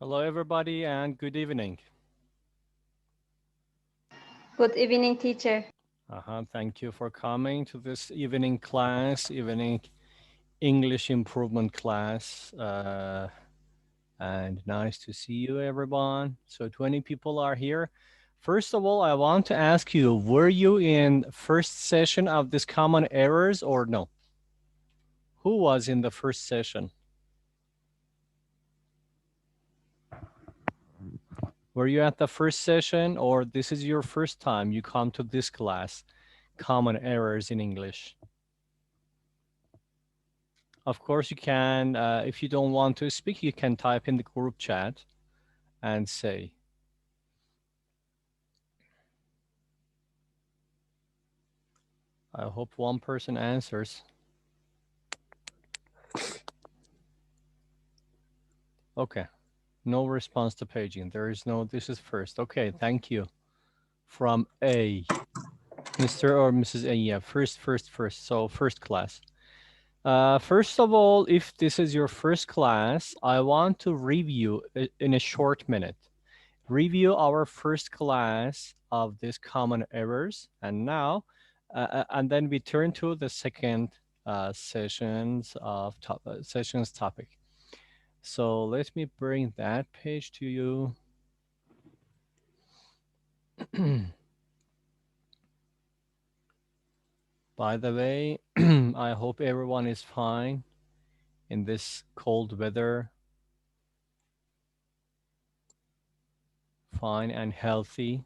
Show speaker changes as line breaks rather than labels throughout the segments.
Hello, everybody, and good evening.
Good evening, teacher.
Thank you for coming to this evening class, evening English improvement class. And nice to see you, everyone. So 20 people are here. First of all, I want to ask you, were you in first session of this common errors or no? Who was in the first session? Were you at the first session, or this is your first time you come to this class, common errors in English? Of course, you can, if you don't want to speak, you can type in the group chat and say. I hope one person answers. Okay, no response to paging. There is no, this is first. Okay, thank you. From A, Mr. or Mrs. A, yeah, first. So first class. First of all, if this is your first class, I want to review in a short minute. Review our first class of these common errors, and now, and then we turn to the second sessions topic. So let me bring that page to you. By the way, I hope everyone is fine in this cold weather. Fine and healthy.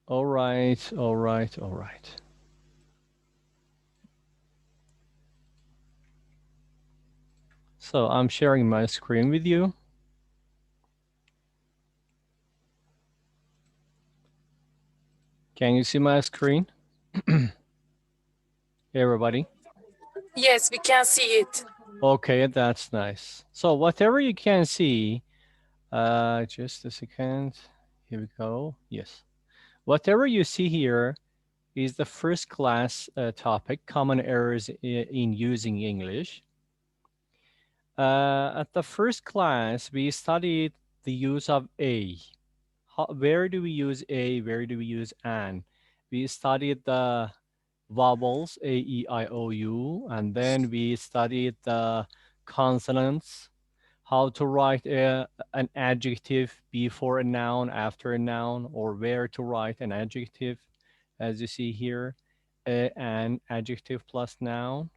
All right. So I'm sharing my screen with you. Can you see my screen? Everybody?
Yes, we can see it.
Okay, that's nice. So whatever you can see, just a second. Here we go. Yes. Whatever you see here is the first class topic, common errors in using English. At the first class, we studied the use of a. Where do we use a? Where do we use an? We studied the vowels, A, E, I, O, U, and then we studied the consonants, how to write an adjective before a noun, after a noun, or where to write an adjective, as you see here, an adjective plus noun.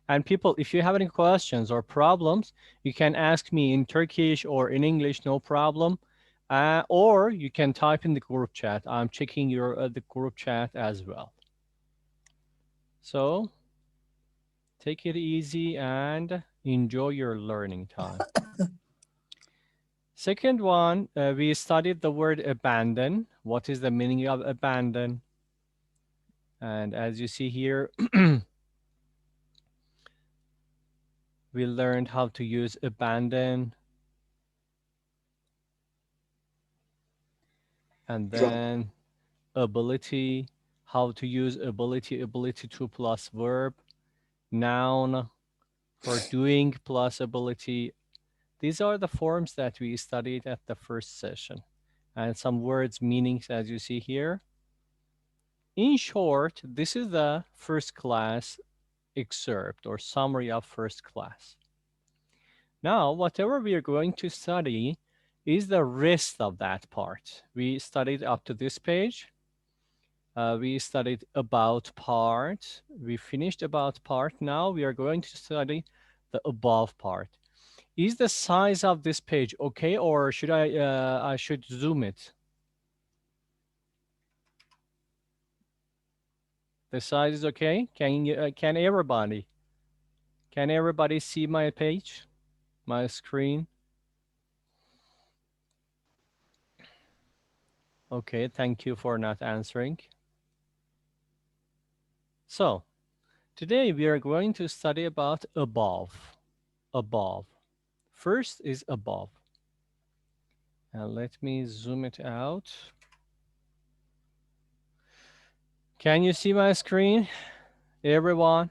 And people, if you have any questions or problems, you can ask me in Turkish or in English, no problem. Or you can type in the group chat. I'm checking your the group chat as well. So take it easy and enjoy your learning time. Second one, we studied the word abandon. What is the meaning of abandon? And as you see here, we learned how to use abandon. And then ability, how to use ability to plus verb, noun for doing plus ability. These are the forms that we studied at the first session, and some words, meanings, as you see here. In short, this is the first class excerpt or summary of first class. Now, whatever we are going to study is the rest of that part. We studied up to this page. We studied about part. We finished about part. Now we are going to study the above part. Is the size of this page okay, or should I should zoom it? The size is okay. Can everybody see my page, my screen? Okay, thank you for not answering. So today we are going to study about above. Above. First is above. And let me zoom it out. Can you see my screen, everyone?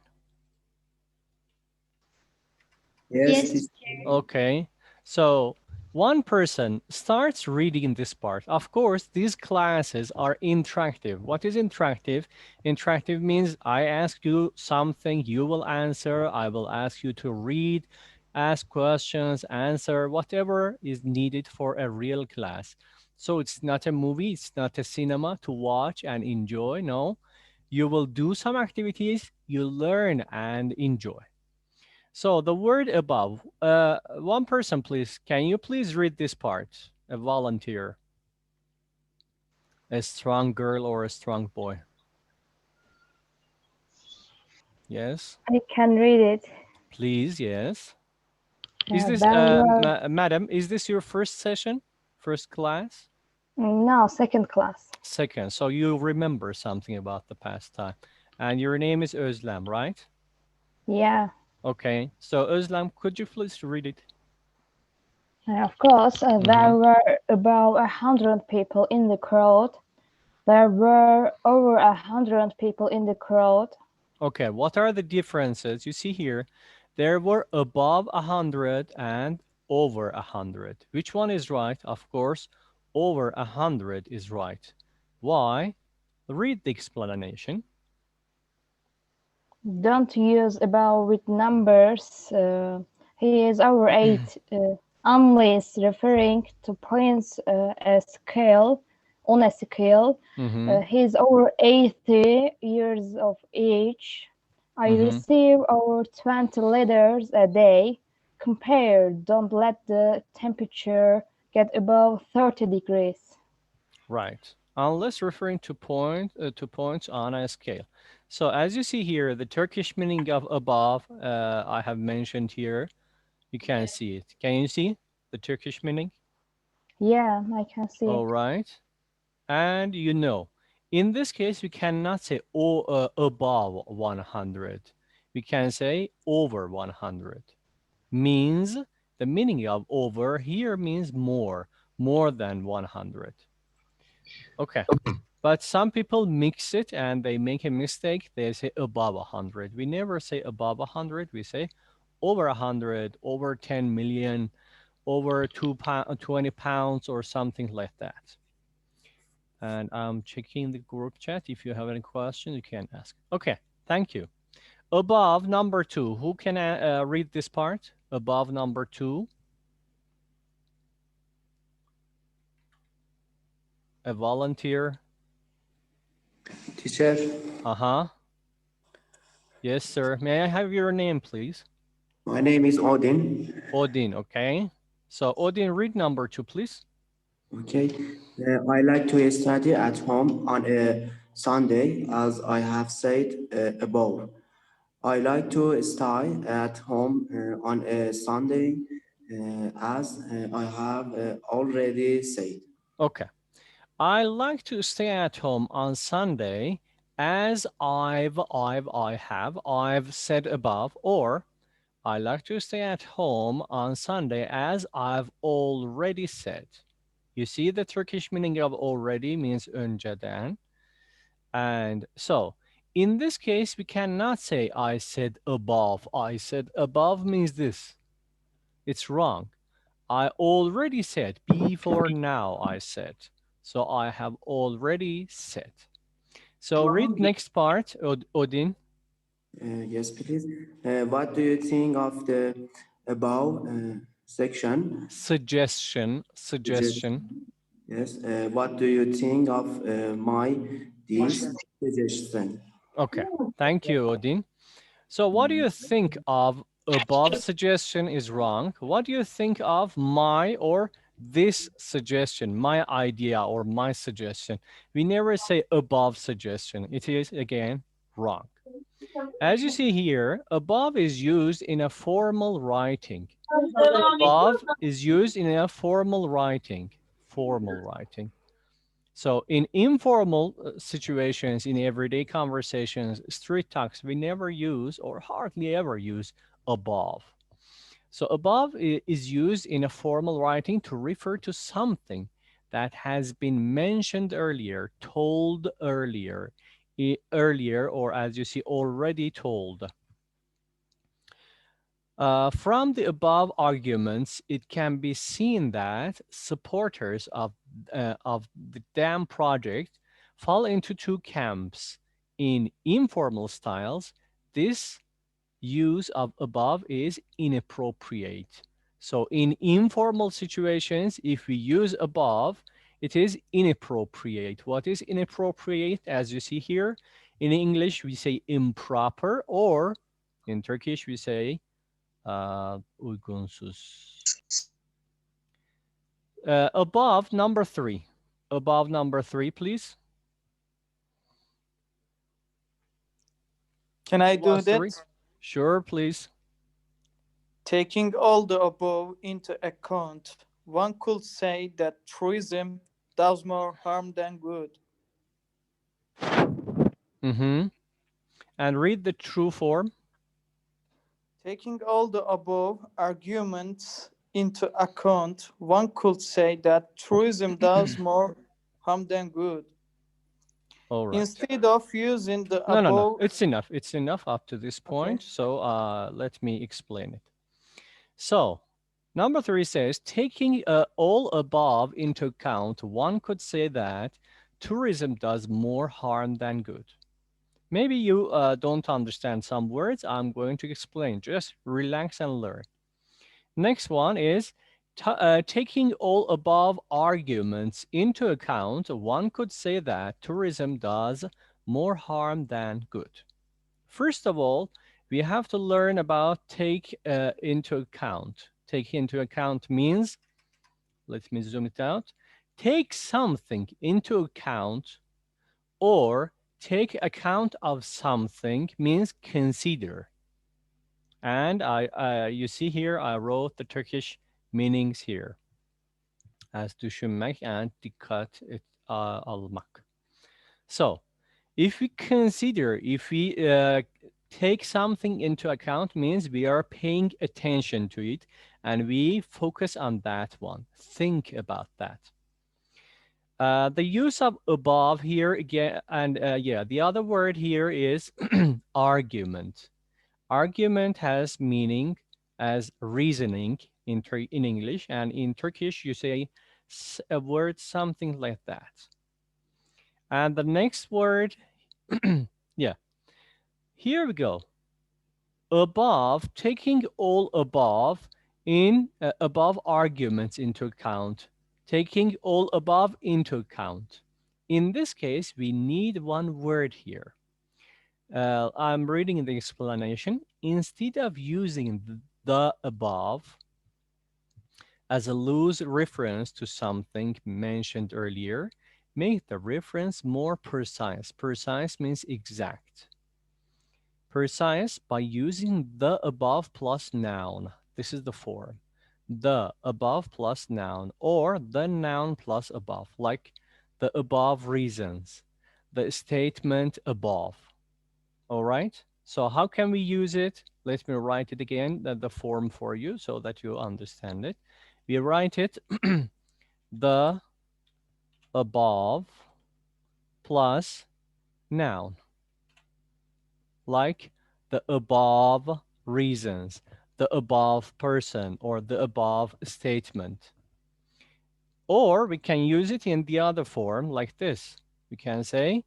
Yes.
Okay. So one person starts reading this part. Of course, these classes are interactive. What is interactive? Interactive means I ask you something, you will answer. I will ask you to read, ask questions, answer, whatever is needed for a real class. So it's not a movie, it's not a cinema to watch and enjoy. No, you will do some activities, you learn and enjoy. So the word above, one person, please. Can you please read this part? A volunteer, a strong girl or a strong boy. Yes,
I can read it.
please. Yes. Is this,
There were
madam? Is this your first session, first class?
no second class.
Second. So you remember something about the past time, and your name is Özlem, right?
Yeah,
Okay. So Özlem, could you please read it?
of course.
Mm-hmm.
There were about 100 people in the crowd. There were over 100 people in the crowd.
Okay, what are the differences? You see here, there were above 100 and over 100. Which one is right? Of course, over 100 is right. Why? Read the explanation.
Don't use about with numbers. He is over 8 unless referring to points a scale on a scale.
Mm-hmm.
He is over 80 years of age. I
Mm-hmm.
receive over 20 liters a day. Compare. Don't let the temperature get above 30 degrees.
Right. Unless referring to points on a scale. So as you see here, the Turkish meaning of above, I have mentioned here. You can see it. Can you see the Turkish meaning?
Yeah, I can see
All
it.
right. And you know, in this case, we cannot say above 100. We can say over 100. Means the meaning of over here means more than 100. Okay. But some people mix it and they make a mistake. They say above 100. We never say above 100. We say over 100, over 10 million, over 20 pounds or something like that. And I'm checking the group chat. If you have any questions, you can ask. Okay, thank you. Above number 2, who can read this part? Above number 2, a volunteer.
Teacher,
Uh-huh. Yes, sir. May I have your name, please?
my name is Odin.
Odin, okay. So Odin, read number 2, please.
Okay, I like to study at home on a Sunday, as I have said above. I like to stay at home on a Sunday, as I have already said.
Okay. I like to stay at home on Sunday as I've said above, or I like to stay at home on Sunday as I've already said. You see the Turkish meaning of already means önceden. And so in this case, we cannot say I said above. I said above means this. It's wrong. I already said before now I said. So I have already said. So read next part, Odin.
Yes, please. What do you think of the above section?
Suggestion.
Yes. What do you think of my this suggestion?
Okay. Thank you, Odin. So what do you think of above suggestion is wrong? What do you think of my or this suggestion, my idea or my suggestion? We never say above suggestion. It is, again, wrong. As you see here, above is used in a formal writing. Above is used in a formal writing. Formal writing. So in informal situations, in everyday conversations, street talks, we never use or hardly ever use above. So above is used in a formal writing to refer to something that has been mentioned earlier, told earlier, earlier, or as you see, already told. From the above arguments, it can be seen that supporters of the dam project fall into two camps. In informal styles, this use of above is inappropriate. So in informal situations, if we use above, it is inappropriate. What is inappropriate? As you see here, in English, we say improper, or in Turkish, we say uygunsuz. Above number 3. Above number 3, please.
Can I do that?
3. Sure, please.
Taking all the above into account, one could say that tourism does more harm than good.
And read the true form.
Taking all the above arguments into account, one could say that tourism does more harm than good.
All right.
Instead of using the
No,
above...
It's enough. It's enough up to this point. Okay. So let me explain it. So number 3 says, taking all above into account, one could say that tourism does more harm than good. Maybe you don't understand some words. I'm going to explain. Just relax and learn. Next one is, taking all above arguments into account, one could say that tourism does more harm than good. First of all, we have to learn about take into account. Take into account means, let me zoom it out, take something into account, or take account of something means consider. And you see here, I wrote the Turkish meanings here as düşünmek and dikkat almak. So if we consider, if we take something into account means we are paying attention to it and we focus on that one. Think about that. The use of above here again, and the other word here is argument. Argument has meaning as reasoning in English, and in Turkish you say a word something like that. And the next word, here we go. Above, taking all above in above arguments into account. Taking all above into account. In this case, we need one word here. I'm reading the explanation. Instead of using the above as a loose reference to something mentioned earlier, make the reference more precise. Precise means exact. Precise by using the above plus noun. This is the form. The above plus noun, or the noun plus above, like the above reasons, the statement above. All right, so how can we use it? Let me write it again, the form for you so that you understand it. We write it the above plus noun, like the above reasons, the above person, or the above statement. Or we can use it in the other form like this. We can say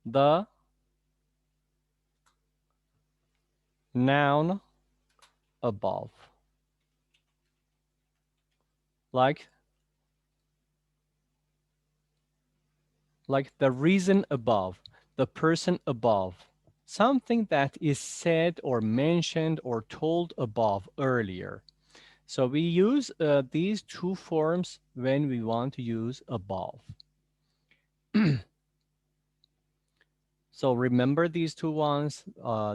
the noun above, like the reason above, the person above, something that is said or mentioned or told above earlier. So we use these two forms when we want to use above. So remember these two ones.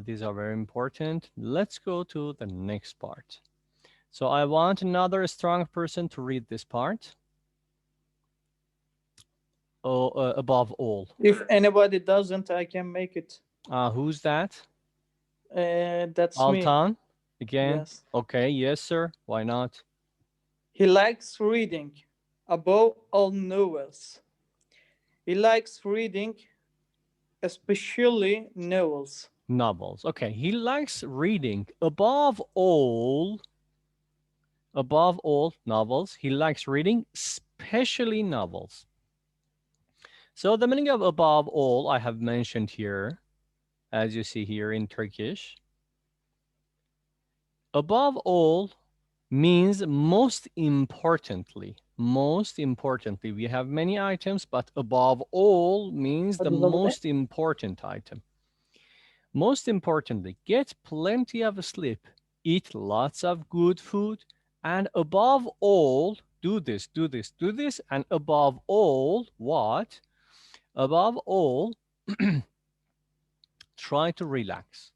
These are very important. Let's go to the next part. So I want another strong person to read this part. Above all.
If anybody doesn't, I can make it.
Who's that?
That's
Altan?
me.
Again?
Yes.
Okay, yes, sir. Why not?
He likes reading, above all novels. He likes reading, especially novels.
Novels. Okay, he likes reading above all novels. He likes reading, especially novels. So the meaning of above all I have mentioned here, as you see here in Turkish. Above all means most importantly. Most importantly, we have many items, but above all means the most important item. Most importantly, get plenty of sleep, eat lots of good food, and above all, do this, do this, do this, and above all, what? Above all, try to relax.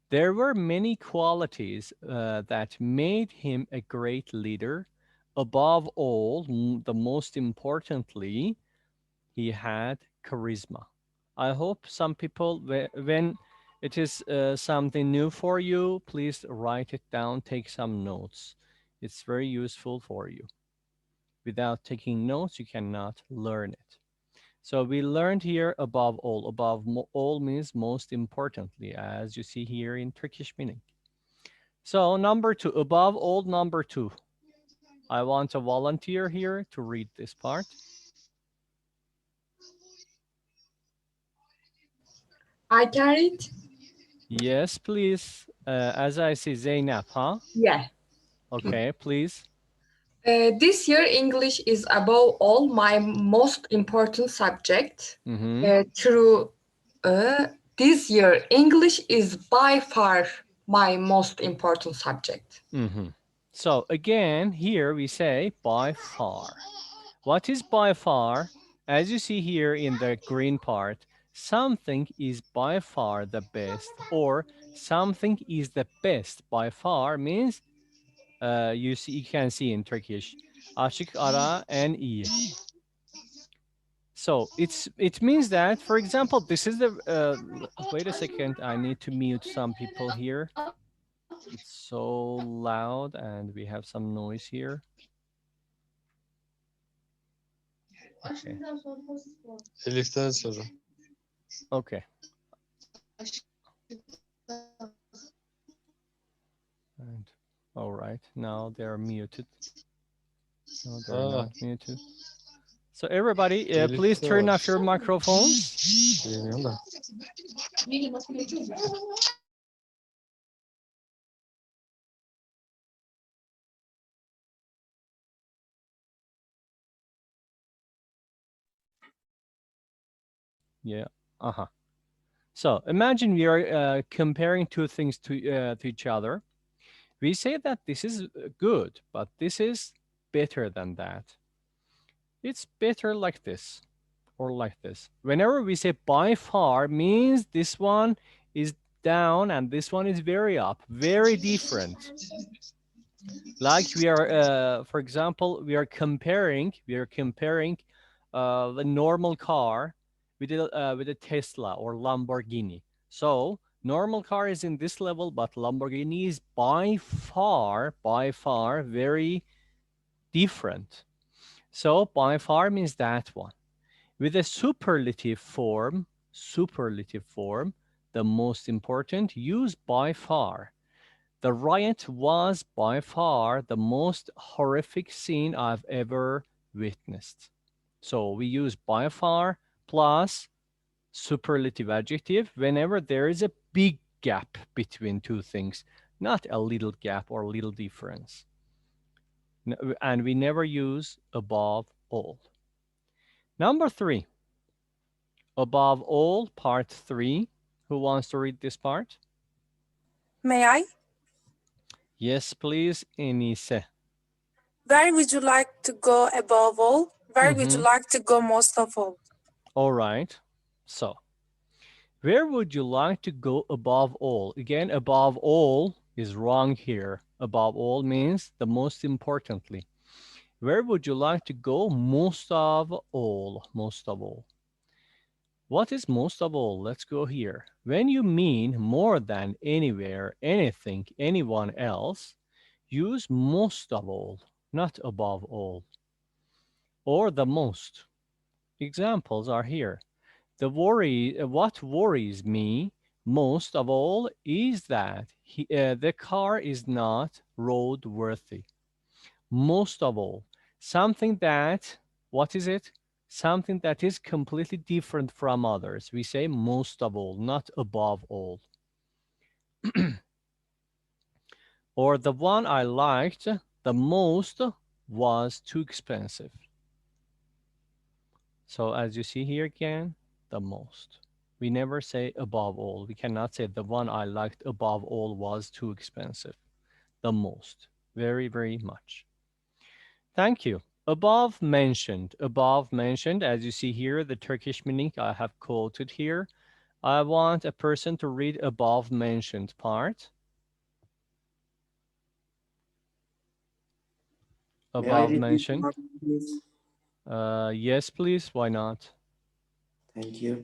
There were many qualities that made him a great leader. Above all, the most importantly, he had charisma. I hope some people, when it is something new for you, please write it down, take some notes. It's very useful for you. Without taking notes, you cannot learn it. So we learned here above all. Above all means most importantly, as you see here in Turkish meaning. So number 2, above all, number 2. I want a volunteer here to read this part.
I can read?
Yes, please. As I see Zeynep, huh?
Yeah.
Okay, please.
This year, English is above all my most important subject. Through this year, English is by far my most important subject.
So again, here we say by far. What is by far? As you see here in the green part, something is by far the best, or something is the best by far means you can see in Turkish açık ara en iyi. So it means that, for example, this is the wait a second, I need to mute some people here. It's so loud and we have some noise here. Okay.
Elif'ten sonra.
Okay. And all right, now they're muted. No, they're not muted. So everybody, please turn off your microphones. Yeah. So imagine we are comparing two things to each other. We say that this is good, but this is better than that. It's better like this or like this. Whenever we say by far means this one is down and this one is very up, very different. Like we are, for example, we are comparing the normal car with a Tesla or Lamborghini. So normal car is in this level, but Lamborghini is by far very different. So by far means that one. With a superlative form, the most important, use by far. The riot was by far the most horrific scene I've ever witnessed. So we use by far plus superlative adjective whenever there is a big gap between two things, not a little gap or little difference. And we never use above all. Number 3, above all, part 3. Who wants to read this part?
May I?
Yes, please, Enise.
Where would you like to go above all? Where would you like to go most of all?
All right. So, where would you like to go above all? Again, above all is wrong here. Above all means the most importantly. Where would you like to go most of all? Most of all. What is most of all? Let's go here. When you mean more than anywhere, anything, anyone else, use most of all, not above all. Or the most. Examples are here. What worries me most of all is that the car is not roadworthy. Most of all, something that, what is it? Something that is completely different from others. We say most of all, not above all. Or the one I liked the most was too expensive. So as you see here again, the most. We never say above all. We cannot say the one I liked above all was too expensive. The most. Very, very much. Thank you. Above mentioned, as you see here, the Turkish meaning I have quoted here. I want a person to read above mentioned part. Above mentioned.
Please?
Yes, please. Why not?
Thank you.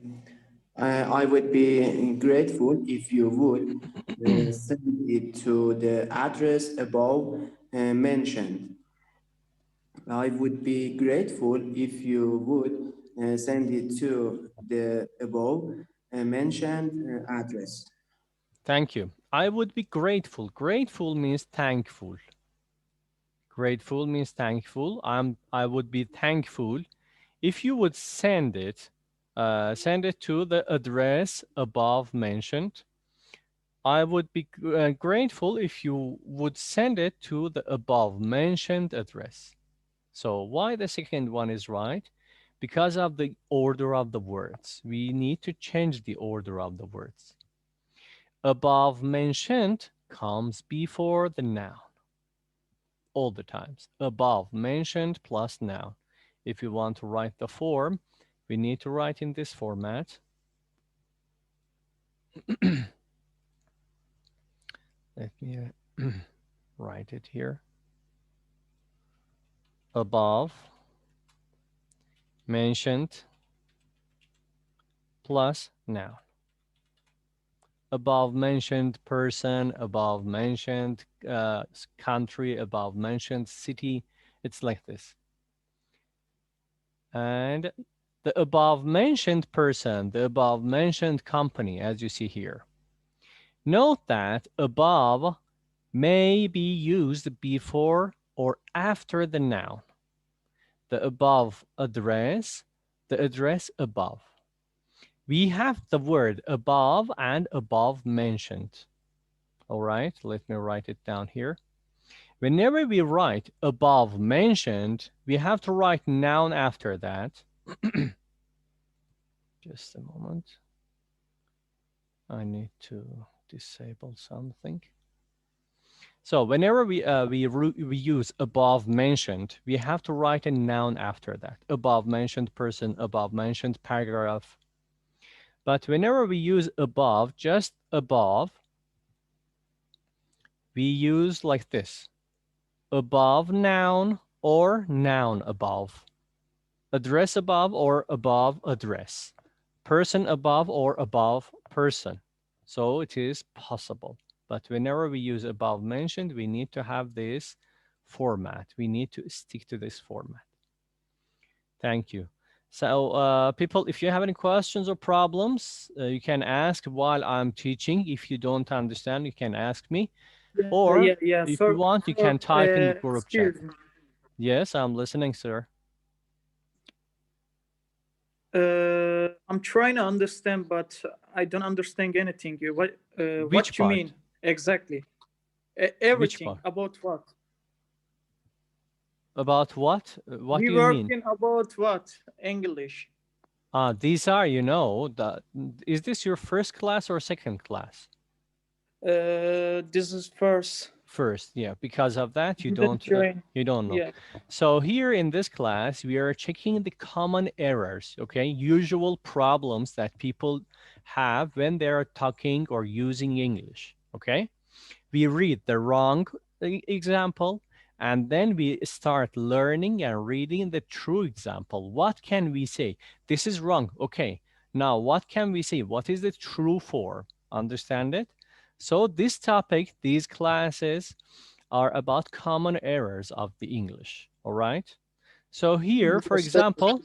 I would be grateful if you would send it to the address above mentioned. I would be grateful if you would send it to the above mentioned address.
Thank you. I would be grateful. Grateful means thankful. Grateful means thankful. I would be thankful if you would send it to the address above mentioned. I would be grateful if you would send it to the above mentioned address. So why the second one is right? Because of the order of the words. We need to change the order of the words. Above mentioned comes before the noun. All the times. Above mentioned plus noun. If you want to write the form, we need to write in this format. Let me write it here. Above mentioned plus noun. Above mentioned person, above mentioned country, above mentioned city. It's like this. And the above mentioned person, the above mentioned company, as you see here. Note that above may be used before or after the noun. The above address, the address above. We have the word above and above mentioned. All right, let me write it down here. Whenever we write above mentioned, we have to write noun after that. Just a moment. I need to disable something. So whenever we use above mentioned, we have to write a noun after that. Above mentioned person, above mentioned paragraph. But whenever we use above, just above, we use like this. Above noun or noun above. Address above or above address. Person above or above person. So it is possible. But whenever we use above mentioned, we need to have this format. We need to stick to this format. Thank you. So people, if you have any questions or problems, you can ask while I'm teaching. If you don't understand, you can ask me. Or if you want, you can type in the group chat. Yes, I'm listening, sir.
I'm trying to understand, but I don't understand anything. What you mean exactly? Everything about what?
About what? What do you mean?
We're working about what? English.
These are, you know, is this your first class or second class?
This is first.
First, yeah. Because of that, you don't know. Yeah. So here in this class, we are checking the common errors, okay? Usual problems that people have when they're talking or using English, okay? We read the wrong example, and then we start learning and reading the true example. What can we say? This is wrong. Okay. Now, what can we say? What is the true form? Understand it? So this topic, these classes are about common errors of the English. All right. So here, for example,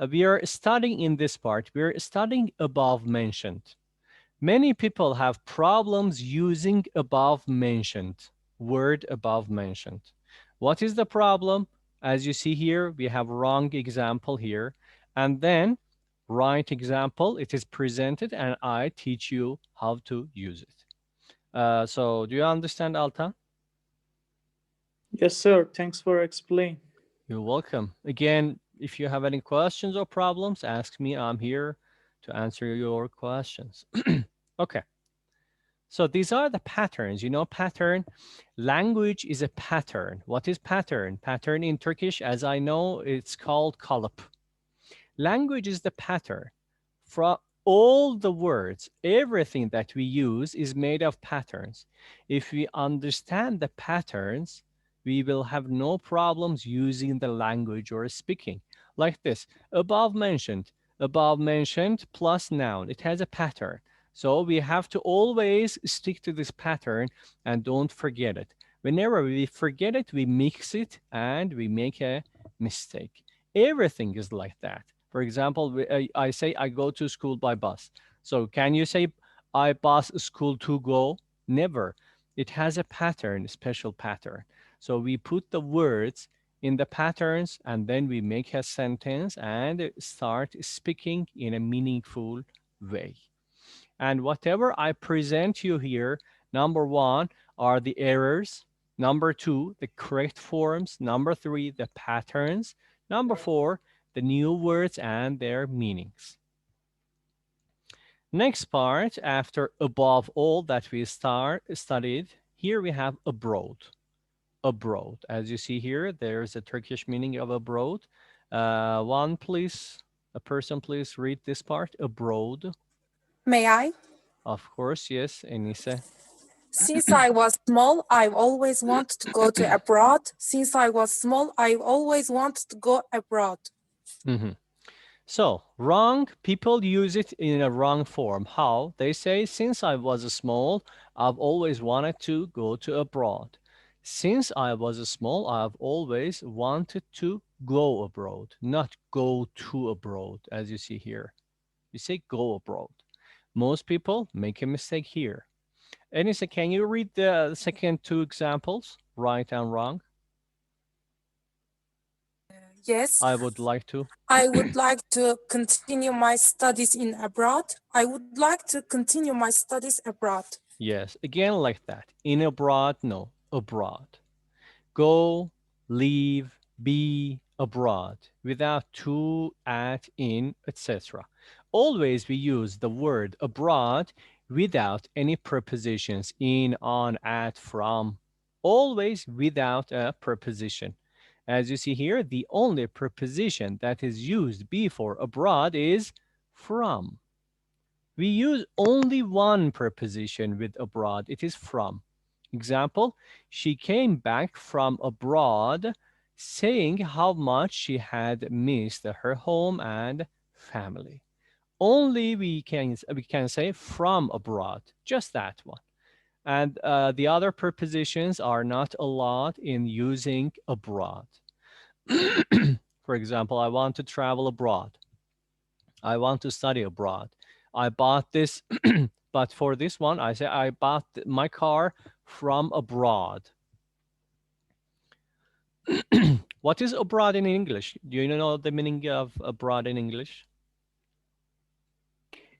we are studying in this part, we're studying above mentioned. Many people have problems using above mentioned, word above mentioned. What is the problem? As you see here, we have wrong example here. And then right example, it is presented and I teach you how to use it. So do you understand, Alta?
Yes, sir. Thanks for explaining.
You're welcome. Again, if you have any questions or problems, ask me. I'm here to answer your questions. Okay. So these are the patterns. You know, pattern. Language is a pattern. What is pattern? Pattern in Turkish, as I know, it's called kalıp. Language is the pattern. From all the words, everything that we use is made of patterns. If we understand the patterns, we will have no problems using the language or speaking. Like this, above mentioned plus noun. It has a pattern. So we have to always stick to this pattern and don't forget it. Whenever we forget it, we mix it and we make a mistake. Everything is like that. For example, I say I go to school by bus. So can you say I bus school to go? Never. It has a pattern, a special pattern. So we put the words in the patterns and then we make a sentence and start speaking in a meaningful way. And whatever I present you here, number 1 are the errors. Number 2, the correct forms. Number 3, the patterns. Number 4, the new words and their meanings. Next part, after above all that we studied, here we have abroad. Abroad. As you see here, there's a Turkish meaning of abroad. One, please, a person, please read this part. Abroad.
May I?
Of course, yes, Enise.
Since I was small, I've always wanted to go to abroad. Since I was small, I've always wanted to go abroad.
Mm-hmm. So, wrong, people use it in a wrong form. How? They say, since I was small, I've always wanted to go to abroad. Since I was small, I've always wanted to go abroad, not go to abroad, as you see here. You say go abroad. Most people make a mistake here. Enisa, can you read the second 2 examples, right and wrong?
Yes.
I would like to.
I would like to continue my studies in abroad. I would like to continue my studies abroad.
Yes, again like that. In abroad, no, abroad. Go, leave, be, abroad, without to, at, in, etc. Always we use the word abroad without any prepositions, in, on, at, from. Always without a preposition. As you see here, the only preposition that is used before abroad is from. We use only one preposition with abroad. It is from. Example, she came back from abroad saying how much she had missed her home and family. Only we can say from abroad, just that one. And the other prepositions are not allowed in using abroad. For example, I want to travel abroad. I want to study abroad. I bought this, but for this one, I say I bought my car from abroad. What is abroad in English? Do you know the meaning of abroad in English?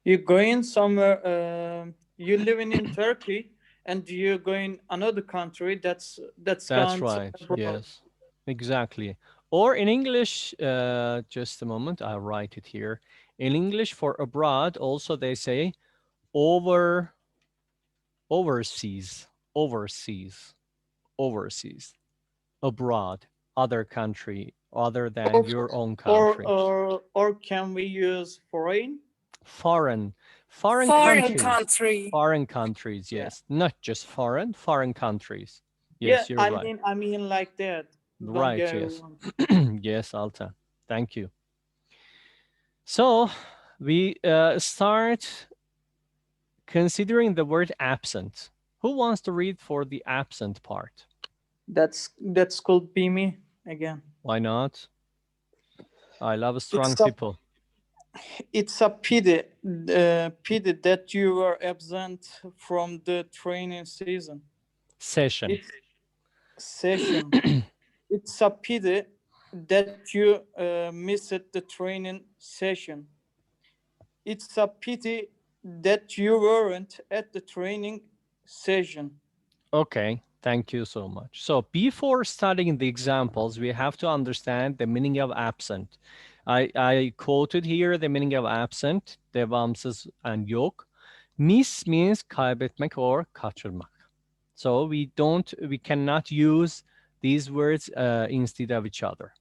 You're going somewhere, you're living in Turkey and you're going another country, that's
right,
abroad.
yes, exactly. Or in English, just a moment, I'll write it here. In English for abroad, also they say overseas, abroad, other country, other than your own country.
Or can we use foreign?
Foreign countries, yes. Yeah. Not just foreign countries. Yes,
yeah,
you're right.
I mean like that.
Right, yes. Yes, Alta. Thank you. So we start considering the word absent. Who wants to read for the absent part?
That's could be me again.
Why not? I love strong people.
It's a pity that you were absent from the training season.
Session.
Session. It's a pity that you missed the training session. It's a pity that you weren't at the training session.
Okay, thank you so much. So before studying the examples, we have to understand the meaning of absent. I quoted here the meaning of absent, devamsız and yok. Miss means kaybetmek or kaçırmak. So we cannot use these words instead of each other.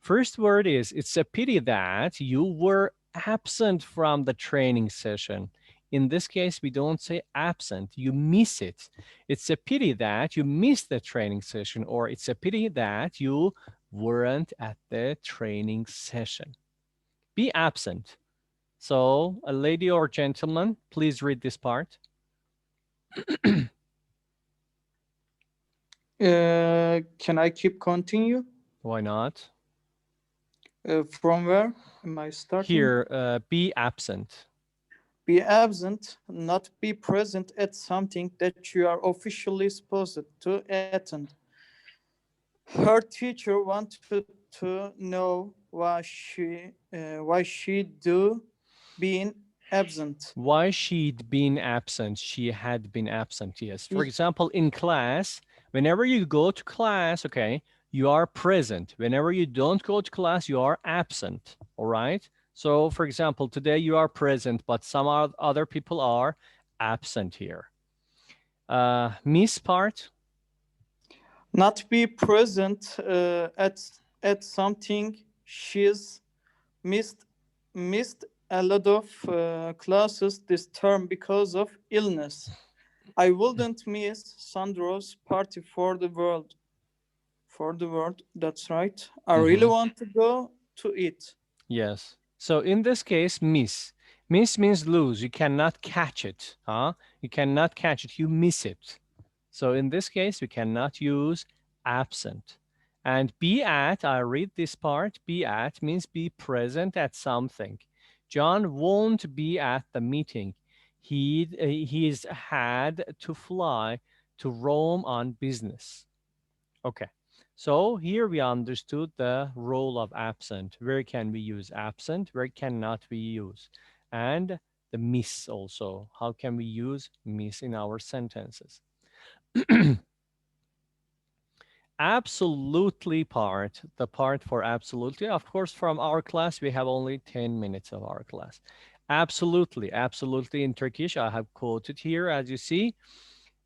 First word is, it's a pity that you were absent from the training session. In this case, we don't say absent, you miss it. It's a pity that you missed the training session, or it's a pity that you weren't at the training session. Be absent. So, a lady or gentleman, please read this part.
Can I keep continue?
Why not?
From where am I starting?
Here, be absent.
Be absent, not be present at something that you are officially supposed to attend. Her teacher wanted to know why she do being absent.
Why she'd been absent? She had been absent, yes. For example, in class, whenever you go to class, okay, you are present. Whenever you don't go to class, you are absent, all right? So, for example, today you are present, but some other people are absent here. Miss part?
Not be present at something. She's missed a lot of classes this term because of illness. I wouldn't miss Sandro's party for the world. For the world, that's right. I really want to go to it.
Yes. So in this case, miss. Miss means lose. You cannot catch it. Huh? You cannot catch it. You miss it. So in this case, we cannot use absent. And be at, I read this part, be at means be present at something. John won't be at the meeting. He's had to fly to Rome on business. Okay. So here we understood the role of absent. Where can we use absent? Where cannot we use? And the miss also. How can we use miss in our sentences? Absolutely part, the part for absolutely. Of course, from our class, we have only 10 minutes of our class. Absolutely, absolutely in Turkish, I have quoted here, as you see.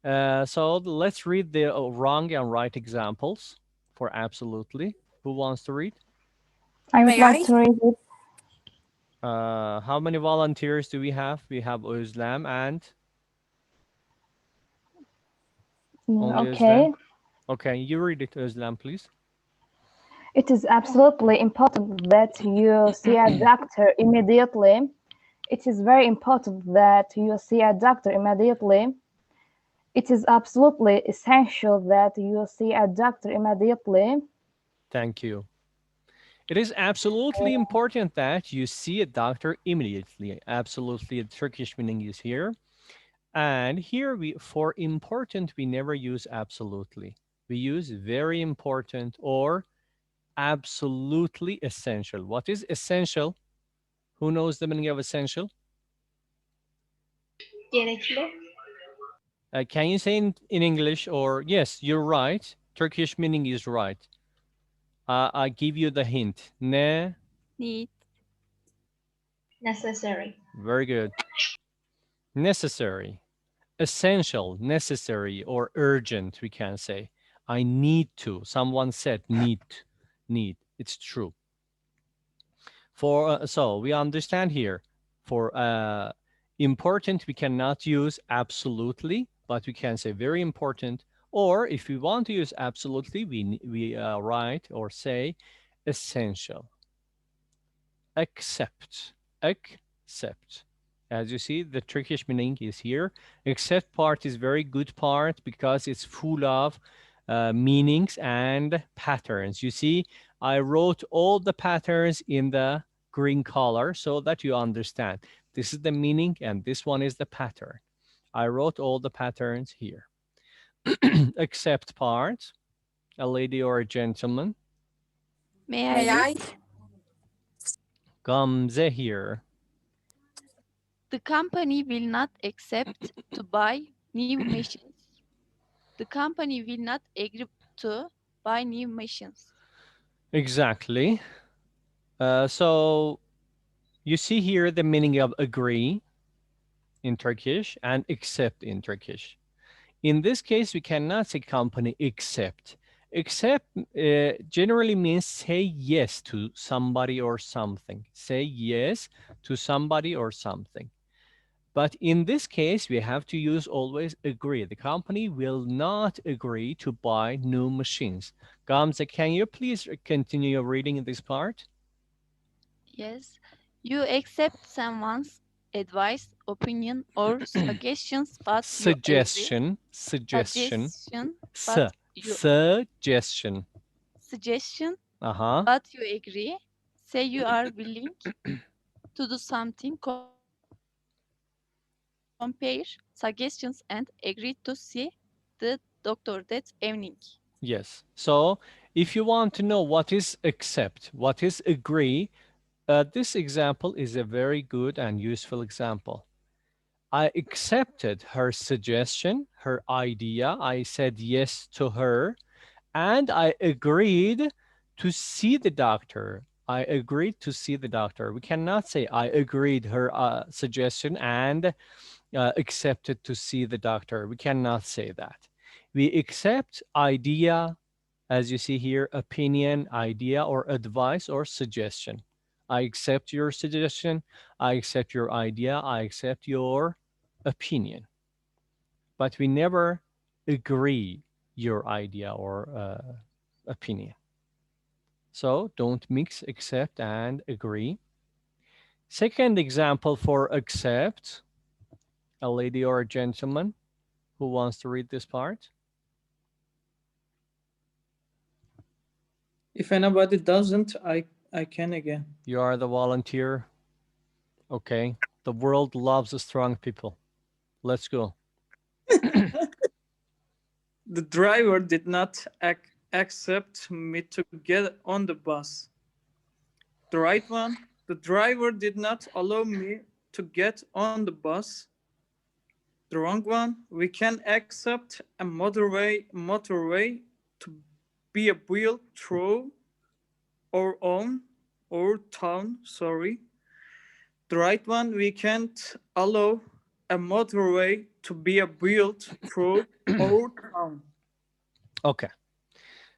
So let's read the wrong and right examples for absolutely. Who wants to read?
I would like to read it.
How many volunteers do we have? We have Özlem and only
okay.
Özlem. Okay, you read it, Özlem, please.
It is absolutely important that you see a doctor immediately. It is very important that you see a doctor immediately. It is absolutely essential that you see a doctor immediately.
Thank you. It is absolutely important that you see a doctor immediately. Absolutely, the Turkish meaning is here. And here, for important, we never use absolutely. We use very important or absolutely essential. What is essential? Who knows the meaning of essential?
Gerekli.
Can you say in English, or yes, you're right. Turkish meaning is right. I give you the hint. Ne?
Need. Necessary.
Very good. Necessary. Essential, necessary, or urgent, we can say. I need to. Someone said need. It's true. For so we understand here. For important, we cannot use absolutely, but we can say very important. Or if we want to use absolutely, we write or say essential. Accept. As you see, the Turkish meaning is here. Except part is very good part because it's full of meanings and patterns. You see, I wrote all the patterns in the green color so that you understand. This is the meaning and this one is the pattern. I wrote all the patterns here. Accept part, a lady or a gentleman.
May I?
Gamze here.
The company will not accept to buy new machines. The company will not agree to buy new machines.
Exactly. So you see here the meaning of agree in Turkish and accept in Turkish. In this case, we cannot say company accept. Accept generally means say yes to somebody or something. Say yes to somebody or something. But in this case, we have to use always agree. The company will not agree to buy new machines. Gamze, can you please continue reading this part?
Yes. You accept someone's advice, opinion, or suggestions, but you agree.
Suggestion.
Suggestion,
Suggestion.
suggestion,
Uh-huh.
but you agree. Say you are willing to do something, compare suggestions, and agree to see the doctor that evening.
Yes. So if you want to know what is accept, what is agree, this example is a very good and useful example. I accepted her suggestion, her idea. I said yes to her, and I agreed to see the doctor. I agreed to see the doctor. We cannot say I agreed her suggestion and accepted to see the doctor. We cannot say that. We accept idea, as you see here, opinion, idea, or advice or suggestion. I accept your suggestion. I accept your idea. I accept your opinion. But we never agree your idea or opinion. So don't mix accept and agree. Second example for accept, a lady or a gentleman who wants to read this part.
If anybody doesn't, I can again.
You are the volunteer. Okay. The world loves strong people. Let's go.
The driver did not accept me to get on the bus. The right one. The driver did not allow me to get on the bus. The wrong one. We can accept a motorway to be built through our own or town. Sorry. The right one. We can't allow a motorway to be built through our town.
Okay.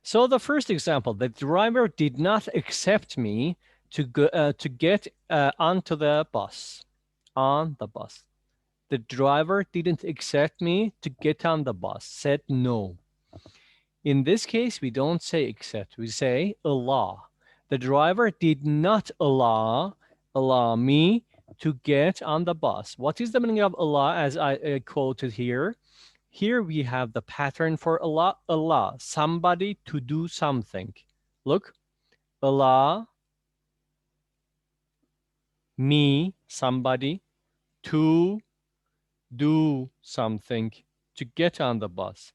So the first example, the driver did not accept me to get onto the bus. On the bus. The driver didn't accept me to get on the bus, said no. In this case, we don't say accept, we say allow. The driver did not allow me to get on the bus. What is the meaning of allow as I quoted here? Here we have the pattern for allow somebody to do something. Look, allow me, somebody, to do something, to get on the bus.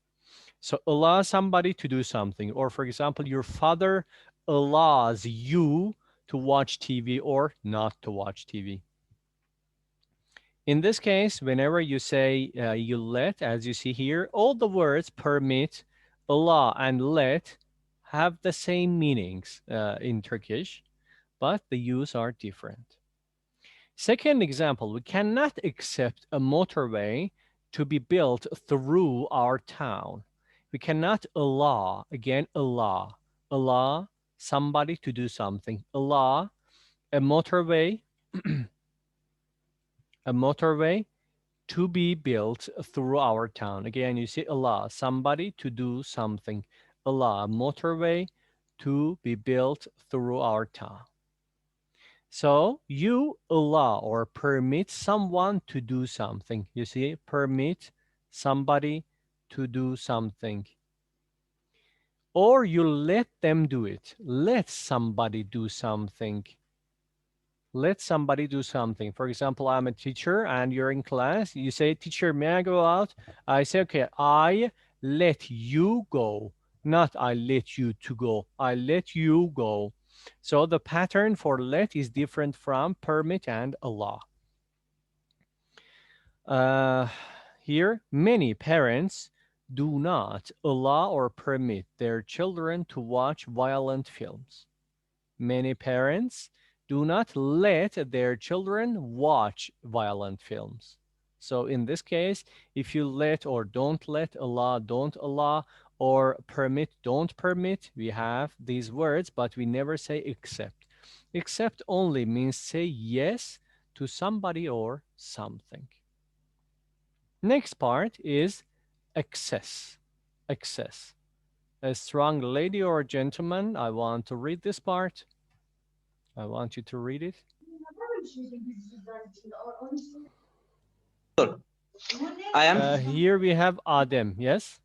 So allow somebody to do something. Or for example, your father allows you to watch TV or not to watch TV. In this case, whenever you say you let, as you see here, all the words permit, allow, and let have the same meanings in Turkish, but the use are different. Second example, we cannot accept a motorway to be built through our town. We cannot allow, again, allow somebody to do something. Allow a motorway, a motorway to be built through our town. Again, you see allow somebody to do something. Allow a motorway to be built through our town. So you allow or permit someone to do something. You see, permit somebody to do something. Or you let them do it. Let somebody do something. let somebody do something. For example, I'm a teacher and you're in class. You say, teacher, may I go out? I say, okay, I let you go. Not I let you to go. I let you go. So the pattern for let is different from permit and allow. Here, many parents do not allow or permit their children to watch violent films. Many parents do not let their children watch violent films. So in this case, if you let or don't let, allow, don't allow, or permit, don't permit, we have these words, but we never say accept. Accept only means say yes to somebody or something. Next part is excess. Excess. A strong lady or gentleman, I want to read this part. I want you to read it.
I am.
Here we have Adem, yes?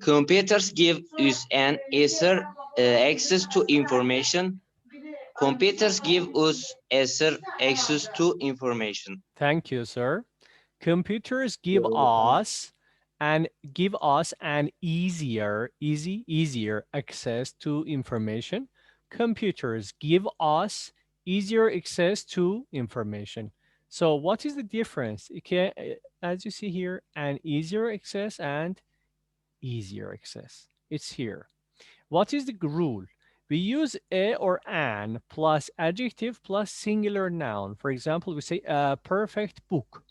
Computers give us an easier access to information. Computers give us easier access to information.
Thank you, sir. Computers give us an easier access to information. Computers give us easier access to information. So what is the difference? As you see here, an easier access and easier access. It's here. What is the rule? We use a or an plus adjective plus singular noun. For example, we say a perfect book.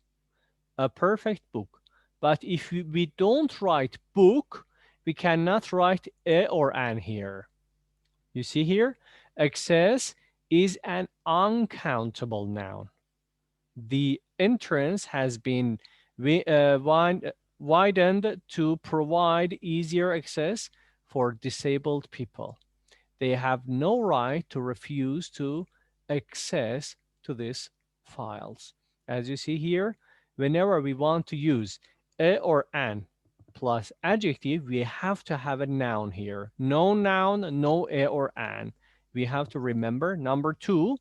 A perfect book. But if we don't write book, we cannot write a or an here. You see here? Excess is an uncountable noun. The entrance has been widened to provide easier access for disabled people. They have no right to refuse to access to these files. As you see here, whenever we want to use a or an plus adjective, we have to have a noun here. No noun, no a or an. We have to remember. Number two,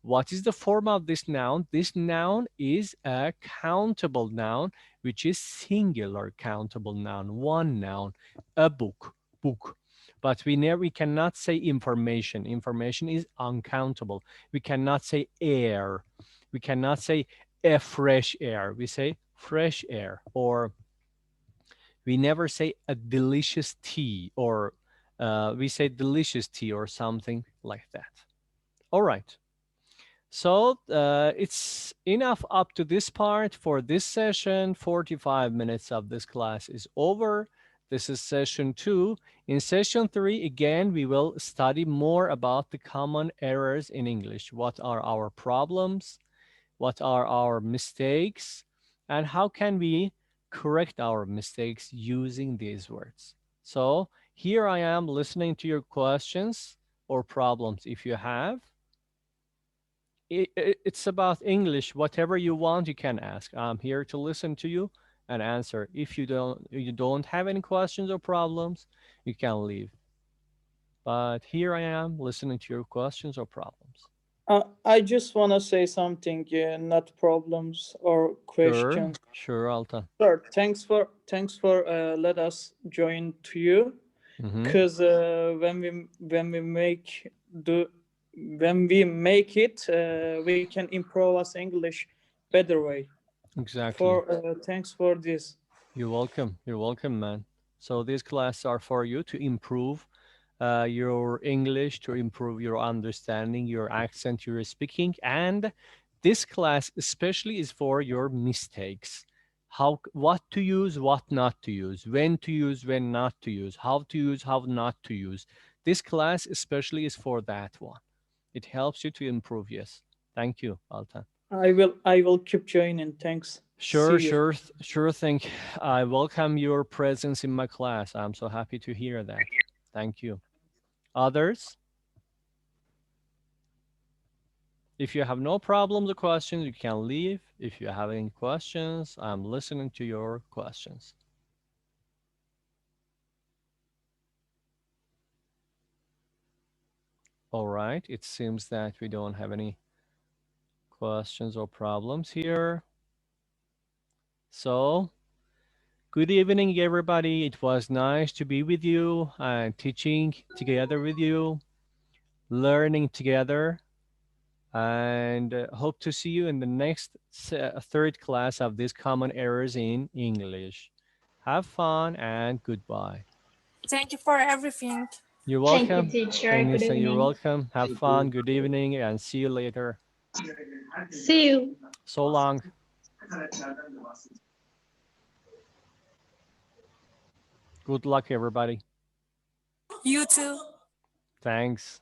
what is the form of this noun? This noun is a countable noun, which is singular countable noun, one noun, a book, book. But we cannot say information. Information is uncountable. We cannot say air. We cannot say a fresh air. We say fresh air. Or we never say a delicious tea, or we say delicious tea or something like that. All right. So it's enough up to this part for this session. 45 minutes of this class is over. This is session 2. In session 3, again, we will study more about the common errors in English. What are our problems? What are our mistakes? And how can we correct our mistakes using these words? So here I am listening to your questions or problems if you have. It's about English. Whatever you want, you can ask. I'm here to listen to you and answer. If you don't have any questions or problems, you can leave. But here I am listening to your questions or problems.
I just want to say something, not problems or questions.
Sure, Altan.
Sure. Thanks for let us join to you, because when we make it, we can improve us English better way.
Exactly.
Thanks for this.
You're welcome. You're welcome, man. So these classes are for you to improve your English, to improve your understanding, your accent, your speaking. And this class especially is for your mistakes. What to use, what not to use, when to use, when not to use, how to use, how not to use. This class especially is for that one. It helps you to improve. Yes. Thank you, Altan.
I will keep joining. Thanks.
Sure thing. I welcome your presence in my class. I'm so happy to hear that. Thank you. Others? If you have no problems or questions, you can leave. If you have any questions, I'm listening to your questions. All right. It seems that we don't have any questions or problems here. So, good evening, everybody. It was nice to be with you and teaching together with you, learning together, and hope to see you in the next third class of these common errors in English. Have fun and goodbye.
Thank you for everything.
You're
Thank you,
welcome.
teacher. Good
Anissa, you're
evening.
welcome. Have fun. Good evening and see you later.
See you.
So long. Good luck, everybody.
You too.
Thanks.